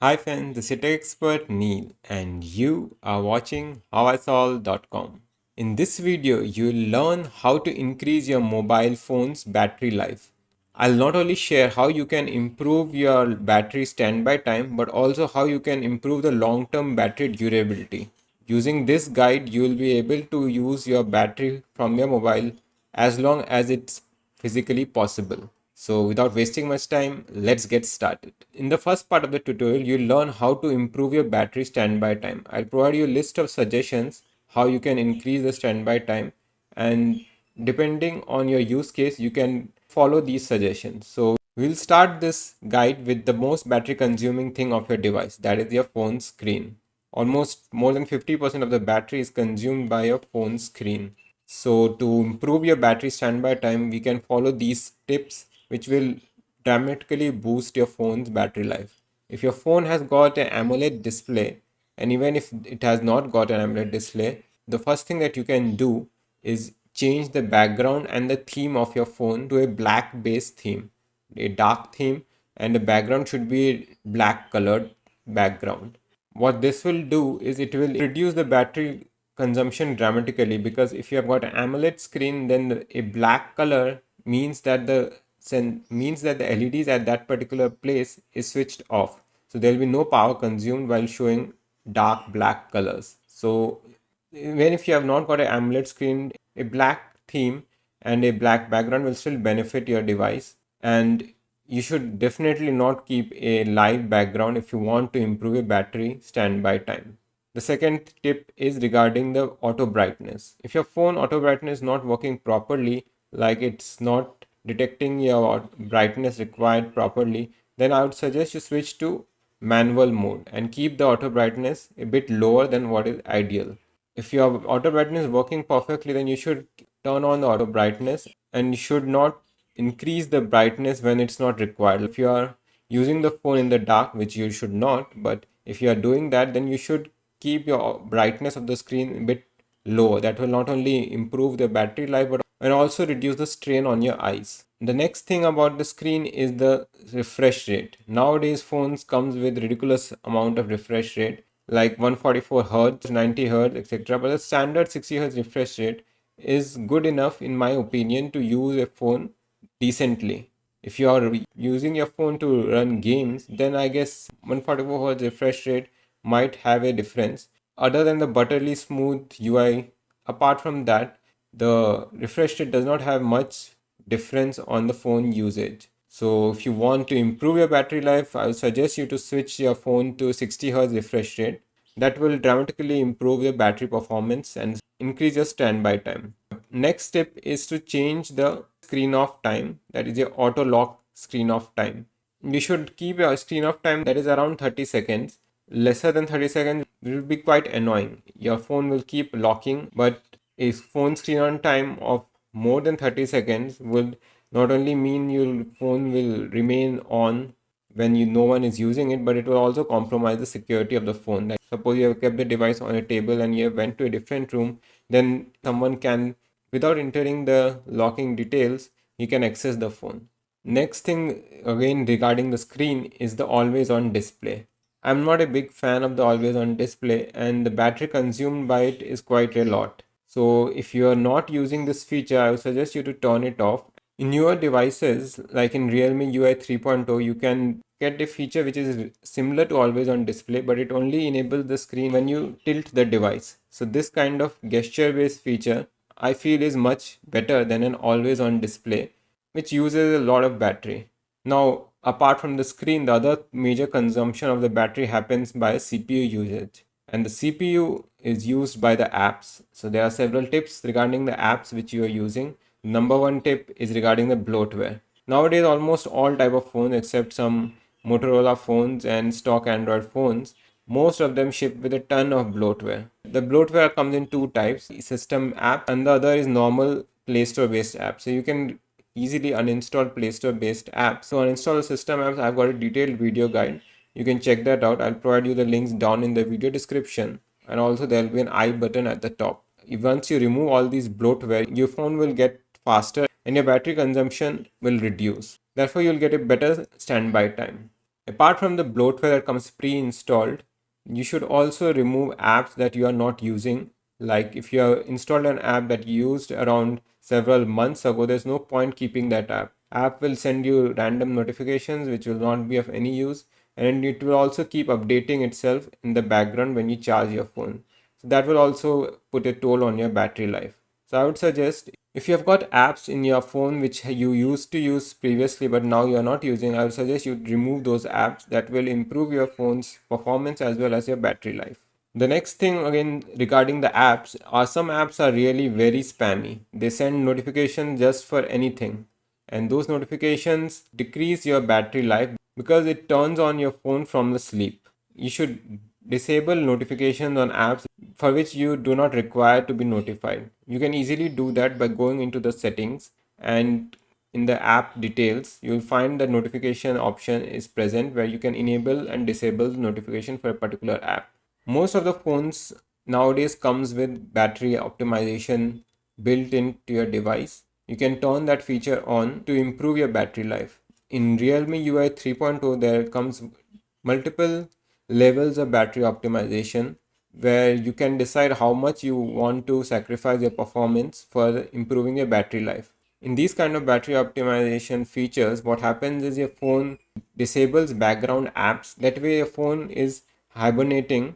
Hi friends, this is Tech Expert Neil and you are watching howisolve.com. In this video, you'll learn how to increase your mobile phone's battery life. I'll not only share how you can improve your battery standby time, but also how you can improve the long-term battery durability. Using this guide, you will be able to use your battery from your mobile as long as it's physically possible. So without wasting much time, let's get started. In the first part of the tutorial, you'll learn how to improve your battery standby time. I'll provide you a list of suggestions how you can increase the standby time, and depending on your use case, you can follow these suggestions. So we'll start this guide with the most battery consuming thing of your device, that is your phone screen. Almost more than 50% of the battery is consumed by your phone screen. So to improve your battery standby time, we can follow these tips which will dramatically boost your phone's battery life. If your phone has got an AMOLED display, and even if it has not got an AMOLED display, the first thing that you can do is change the background and the theme of your phone to a black based theme, a dark theme, and the background should be black colored background. What this will do is it will reduce the battery consumption dramatically, because if you have got an AMOLED screen, then a black color means that the LEDs at that particular place is switched off. So there will be no power consumed while showing dark black colors. So even if you have not got an AMOLED screen, a black theme and a black background will still benefit your device. And you should definitely not keep a live background if you want to improve your battery standby time. The second tip is regarding the auto brightness. If your phone auto brightness is not working properly, like it's not detecting your brightness required properly, then I would suggest you switch to manual mode and keep the auto brightness a bit lower than what is ideal. If your auto brightness is working perfectly, then you should turn on the auto brightness, and you should not increase the brightness when it's not required. If you are using the phone in the dark, which you should not, but if you are doing that, then you should keep your brightness of the screen a bit lower. That will not only improve the battery life, but and also reduce the strain on your eyes. The next thing about the screen is the refresh rate. Nowadays phones comes with ridiculous amount of refresh rate, like 144 hertz, 90 hertz, etc. But the standard 60 hertz refresh rate is good enough in my opinion to use a phone decently. If you are using your phone to run games, then I guess 144 hertz refresh rate might have a difference. Other than the butterly smooth UI, apart from that, the refresh rate does not have much difference on the phone usage. So if you want to improve your battery life, I would suggest you to switch your phone to 60 Hz refresh rate. That will dramatically improve your battery performance and increase your standby time. Next step is to change the screen off time, that is your auto lock screen off time. You should keep your screen off time that is around 30 seconds. Lesser than 30 seconds will be quite annoying. Your phone will keep locking, but a phone screen on time of more than 30 seconds would not only mean your phone will remain on when no one is using it, but it will also compromise the security of the phone. Like suppose you have kept the device on a table and you have went to a different room, then someone can, without entering the locking details, you can access the phone. Next thing again regarding the screen is the always on display. I'm not a big fan of the always on display, and the battery consumed by it is quite a lot. So if you are not using this feature, I would suggest you to turn it off. In newer devices like in Realme UI 3.0, you can get a feature which is similar to always on display, but it only enables the screen when you tilt the device. So this kind of gesture based feature I feel is much better than an always on display, which uses a lot of battery. Now, apart from the screen, the other major consumption of the battery happens by CPU usage. And the CPU is used by the apps. So there are several tips regarding the apps which you are using. Number one tip is regarding the bloatware. Nowadays, almost all type of phones except some Motorola phones and stock Android phones, most of them ship with a ton of bloatware. The bloatware comes in two types, system app, and the other is normal Play Store based app. So you can easily uninstall Play Store based apps. So uninstall system apps, I've got a detailed video guide. You can check that out. I'll provide you the links down in the video description, and also there will be an I button at the top. Once you remove all these bloatware, your phone will get faster and your battery consumption will reduce. Therefore, you'll get a better standby time. Apart from the bloatware that comes pre-installed, you should also remove apps that you are not using. Like if you have installed an app that you used around several months ago, there's no point keeping that app. App will send you random notifications which will not be of any use, and it will also keep updating itself in the background when you charge your phone. So that will also put a toll on your battery life. So I would suggest, if you have got apps in your phone which you used to use previously but now you are not using, I would suggest you remove those apps. That will improve your phone's performance as well as your battery life. The next thing again regarding the apps are, some apps are really very spammy. They send notifications just for anything, and those notifications decrease your battery life because it turns on your phone from the sleep. You should disable notifications on apps for which you do not require to be notified. You can easily do that by going into the settings, and in the app details you will find the notification option is present where you can enable and disable the notification for a particular app. Most of the phones nowadays comes with battery optimization built into your device. You can turn that feature on to improve your battery life. In Realme UI 3.0 there comes multiple levels of battery optimization where you can decide how much you want to sacrifice your performance for improving your battery life. In these kind of battery optimization features, what happens is your phone disables background apps. That way your phone is hibernating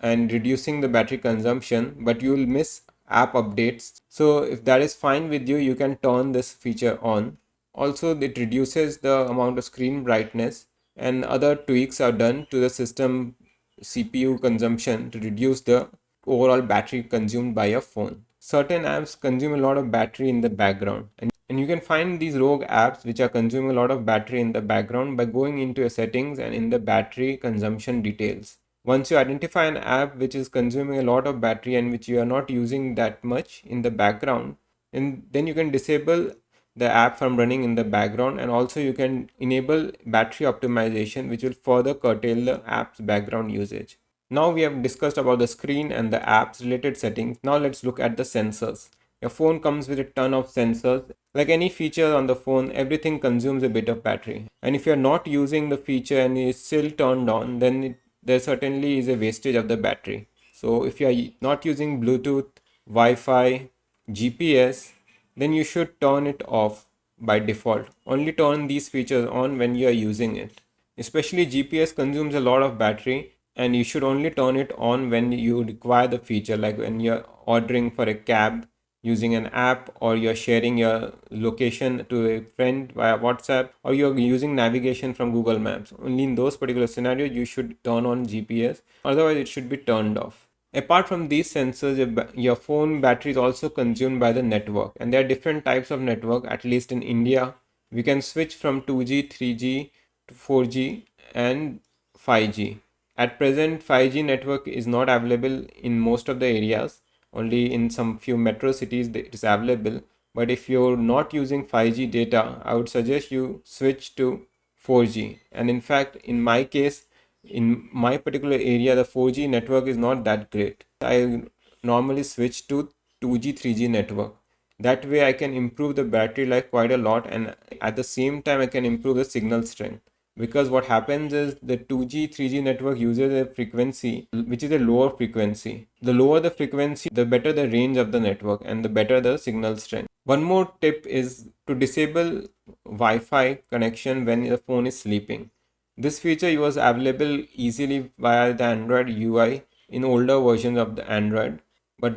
and reducing the battery consumption, but you will miss app updates. So if that is fine with you, you can turn this feature on. Also, it reduces the amount of screen brightness, and other tweaks are done to the system CPU consumption to reduce the overall battery consumed by your phone. Certain apps consume a lot of battery in the background, and you can find these rogue apps which are consuming a lot of battery in the background by going into your settings and in the battery consumption details. Once you identify an app which is consuming a lot of battery and which you are not using that much in the background, and then you can disable the app from running in the background, and also you can enable battery optimization which will further curtail the app's background usage. Now we have discussed about the screen and the apps related settings. Now let's look at the sensors. Your phone comes with a ton of sensors. Like any feature on the phone, everything consumes a bit of battery. And if you're not using the feature and it's still turned on, then there certainly is a wastage of the battery. So if you are not using Bluetooth, Wi-Fi, GPS, then you should turn it off by default. Only turn these features on when you are using it. Especially GPS consumes a lot of battery, and you should only turn it on when you require the feature, like when you're ordering for a cab using an app, or you're sharing your location to a friend via WhatsApp, or you're using navigation from Google Maps. Only in those particular scenarios you should turn on GPS, otherwise it should be turned off. Apart from these sensors, your phone battery is also consumed by the network, and there are different types of network. At least in India, we can switch from 2G, 3G to 4G and 5G. At present, 5G network is not available in most of the areas. Only in some few metro cities it is available. But if you're not using 5G data, I would suggest you switch to 4G. And in fact, in my case, in my particular area, the 4G network is not that great. I normally switch to 2G, 3G network. That way I can improve the battery life quite a lot, and at the same time I can improve the signal strength. Because what happens is the 2G, 3G network uses a frequency which is a lower frequency. The lower the frequency, the better the range of the network and the better the signal strength. One more tip is to disable Wi-Fi connection when the phone is sleeping. This feature was available easily via the Android UI in older versions of the Android, but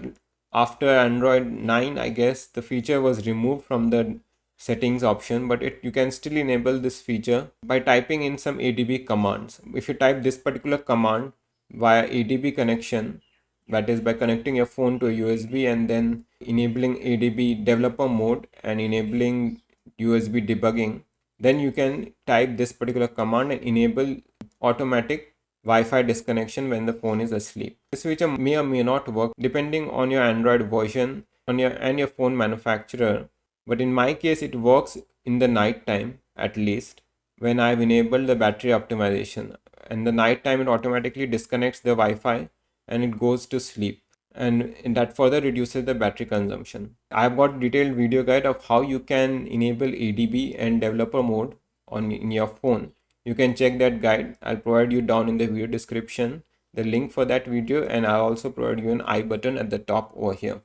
after Android 9, I guess the feature was removed from the settings option, but you can still enable this feature by typing in some ADB commands. If you type this particular command via ADB connection, that is by connecting your phone to a USB and then enabling ADB developer mode and enabling USB debugging, then you can type this particular command and enable automatic Wi-Fi disconnection when the phone is asleep. This feature may or may not work depending on your Android version and your phone manufacturer. But in my case, it works in the night time, at least when I've enabled the battery optimization. And the night time it automatically disconnects the Wi-Fi and it goes to sleep, and that further reduces the battery consumption. I've got detailed video guide of how you can enable ADB and developer mode in your phone you can check that guide. I'll provide you down in the video description the link for that video, and I'll also provide you an I button at the top over here.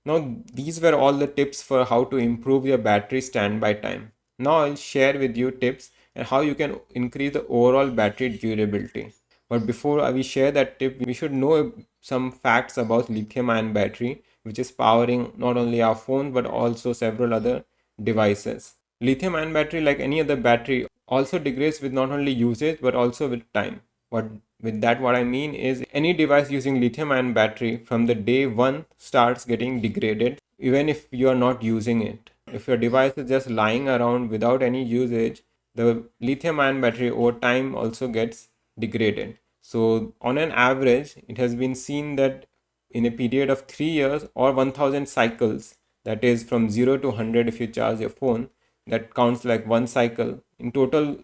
Now, these were all the tips for how to improve your battery standby time. Now I'll share with you tips and how you can increase the overall battery durability. But before we share that tip, we should know some facts about lithium-ion battery, which is powering not only our phone but also several other devices. Lithium-ion battery, like any other battery, also degrades with not only usage but also with time. What with that, what I mean is any device using lithium-ion battery from the day one starts getting degraded, even if you are not using it. If your device is just lying around without any usage, the lithium-ion battery over time also gets degraded. So on an average, it has been seen that in a period of 3 years or 1000 cycles, that is from 0 to 100 if you charge your phone, that counts like one cycle. In total,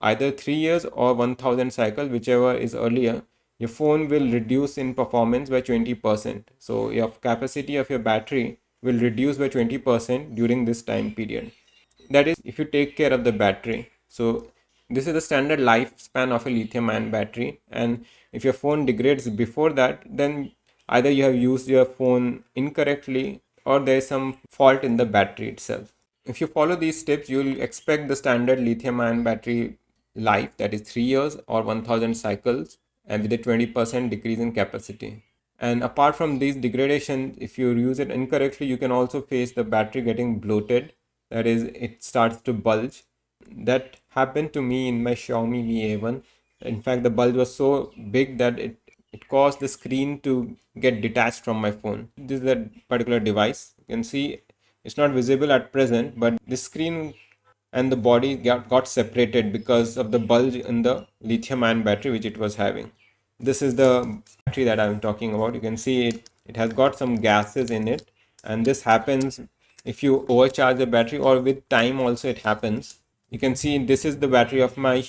either 3 years or 1000 cycle, whichever is earlier, your phone will reduce in performance by 20%. So your capacity of your battery will reduce by 20% during this time period. That is if you take care of the battery. So this is the standard lifespan of a lithium ion battery, and if your phone degrades before that, then either you have used your phone incorrectly or there is some fault in the battery itself. If you follow these steps, you'll expect the standard lithium ion battery life, that is 3 years or 1000 cycles, and with a 20% decrease in capacity. And apart from these degradation, if you use it incorrectly, you can also face the battery getting bloated, that is it starts to bulge. That happened to me in my Xiaomi Mi A1. In fact, the bulge was so big that it caused the screen to get detached from my phone. This is that particular device. You can see it's not visible at present, but the screen and the body got separated because of the bulge in the lithium ion battery which it was having. This is the battery that I'm talking about. You can see it has got some gases in it, and this happens if you overcharge the battery, or with time also it happens. You can see this is the battery of my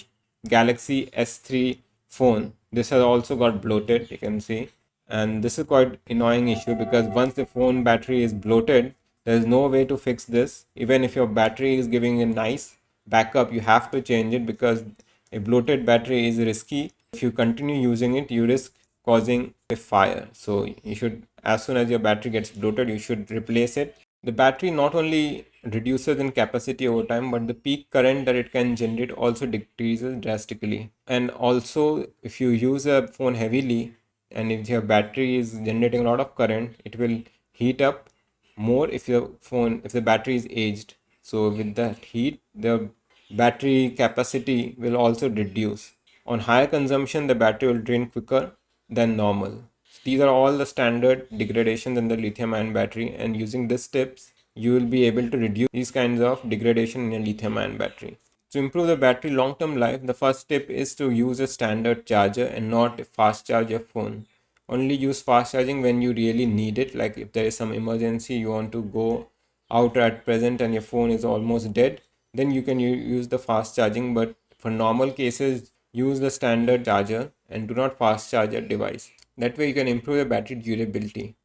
Galaxy S3 phone. This has also got bloated, you can see, and this is quite annoying issue because once the phone battery is bloated, there is no way to fix this. Even if your battery is giving a nice backup, you have to change it because a bloated battery is risky. If you continue using it, you risk causing a fire. So you should, as soon as your battery gets bloated, you should replace it. The battery not only reduces in capacity over time, but the peak current that it can generate also decreases drastically. And also, if you use a phone heavily and if your battery is generating a lot of current, it will heat up more if the battery is aged. So with that heat, the battery capacity will also reduce. On higher consumption, the battery will drain quicker than normal. These are all the standard degradations in the lithium ion battery, and using these tips, you will be able to reduce these kinds of degradation in a lithium ion battery. To improve the battery long-term life, the first tip is to use a standard charger and not fast charge your phone. Only use fast charging when you really need it, like if there is some emergency, you want to go out at present and your phone is almost dead, then you can use the fast charging. But for normal cases, use the standard charger and do not fast charge your device. That way you can improve your battery durability.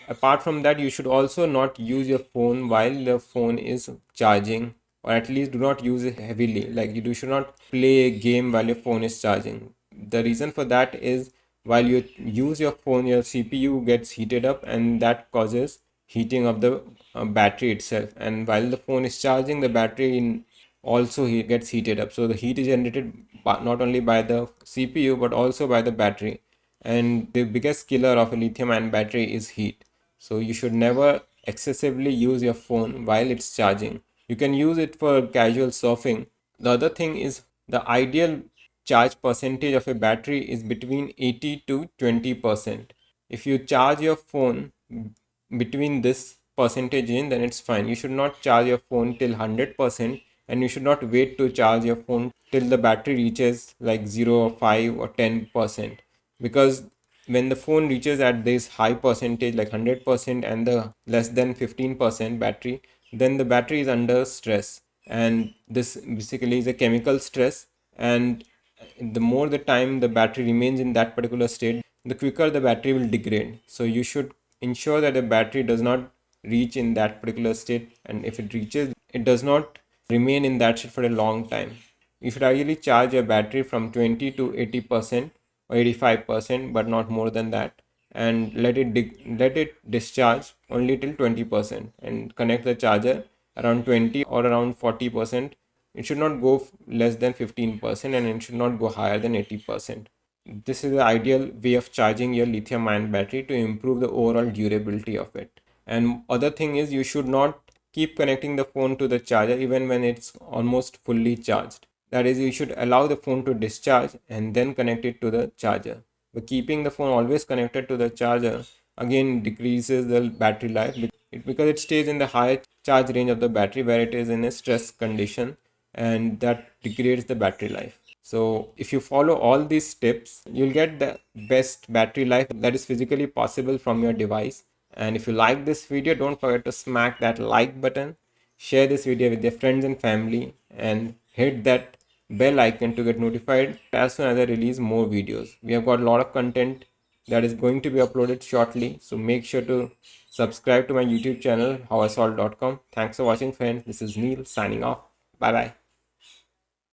Apart from that, you should also not use your phone while the phone is charging, or at least do not use it heavily. Like you should not play a game while your phone is charging. The reason for that is while you use your phone, your CPU gets heated up, and that causes heating of the battery itself. And while the phone is charging, the battery also gets heated up. So the heat is generated not only by the CPU but also by the battery. And the biggest killer of a lithium ion battery is heat. So you should never excessively use your phone while it's charging. You can use it for casual surfing. The other thing is the ideal charge percentage of a battery is between 80 to 20%. If you charge your phone between this percentage in, then it's fine. You should not charge your phone till 100%, and you should not wait to charge your phone till the battery reaches like 0 or 5 or 10%, because when the phone reaches at this high percentage like 100% and the less than 15% battery, then the battery is under stress, and this basically is a chemical stress. And the more the time the battery remains in that particular state, the quicker the battery will degrade. So you should ensure that the battery does not reach in that particular state, and if it reaches, it does not remain in that state for a long time. You should ideally charge your battery from 20 to 80% or 85%, but not more than that, and let it discharge only till 20%, and connect the charger around 20 or around 40%. It should not go less than 15%, and it should not go higher than 80%. This is the ideal way of charging your lithium ion battery to improve the overall durability of it. And other thing is, you should not keep connecting the phone to the charger even when it's almost fully charged. That is, you should allow the phone to discharge and then connect it to the charger. But keeping the phone always connected to the charger again decreases the battery life, because it stays in the higher charge range of the battery where it is in a stress condition, and that degrades the battery life. So if you follow all these steps, you'll get the best battery life that is physically possible from your device. And if you like this video, don't forget to smack that like button, share this video with your friends and family, and hit that bell icon to get notified as soon as I release more videos. We have got a lot of content that is going to be uploaded shortly, so make sure to subscribe to my YouTube channel, howisolved.com. Thanks for watching, friends. This is Neil signing off. Bye bye.